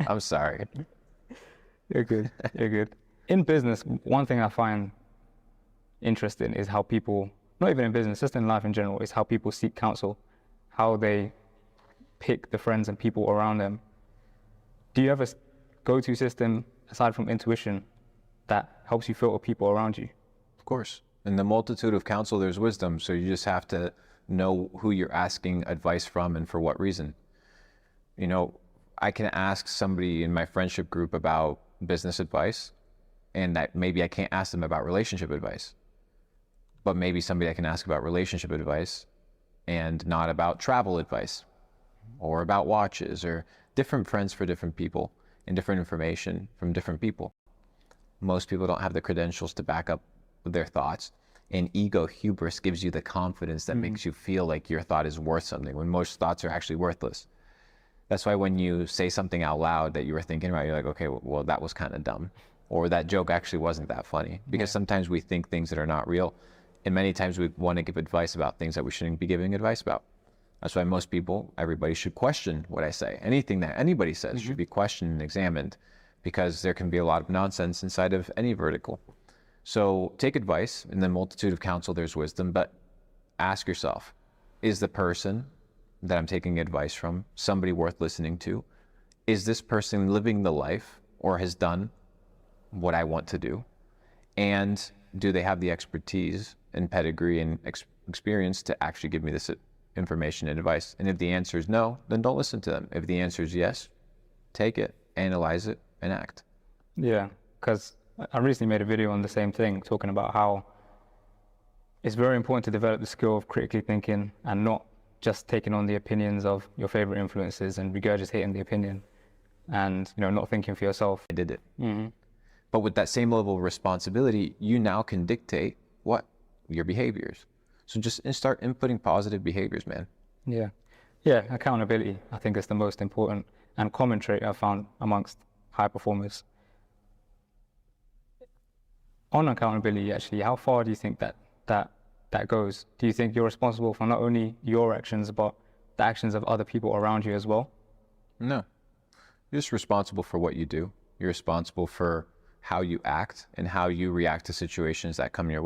I'm sorry. You're good. You're good. In business, one thing I find interesting is how people, not even in business, just in life in general, is how people seek counsel, how they pick the friends and people around them. Do you have a go-to system aside from intuition that helps you filter people around you? Of course. In the multitude of counsel, there's wisdom. So you just have to know who you're asking advice from and for what reason. You know, I can ask somebody in my friendship group about business advice, and that maybe I can't ask them about relationship advice. But maybe somebody I can ask about relationship advice and not about travel advice or about watches, or different friends for different people and different information from different people. Most people don't have the credentials to back up their thoughts, and ego hubris gives you the confidence that makes you feel like your thought is worth something when most thoughts are actually worthless. That's why when you say something out loud that you were thinking about, you're like, okay, well, that was kind of dumb. Or that joke actually wasn't that funny. Because sometimes we think things that are not real. And many times we want to give advice about things that we shouldn't be giving advice about. That's why most people, everybody should question what I say. Anything that anybody says should be questioned and examined, because there can be a lot of nonsense inside of any vertical. So take advice. In the multitude of counsel, there's wisdom. But ask yourself, is the person that I'm taking advice from somebody worth listening to? Is this person living the life or has done what I want to do? And do they have the expertise and pedigree and experience to actually give me this information and advice? And if the answer is no, then don't listen to them. If the answer is yes, take it, analyze it, and act. Yeah, because I recently made a video on the same thing, talking about how it's very important to develop the skill of critically thinking and not just taking on the opinions of your favorite influences and regurgitating the opinion, and not thinking for yourself. I did it. But with that same level of responsibility, you now can dictate what? Your behaviors. So just start inputting positive behaviors, man. Yeah, accountability, I think, is the most important and common trait I've found amongst high performers. On accountability, actually, how far do you think that goes? Do you think you're responsible for not only your actions, but the actions of other people around you as well? No. You're just responsible for what you do. You're responsible for how you act and how you react to situations that come your way.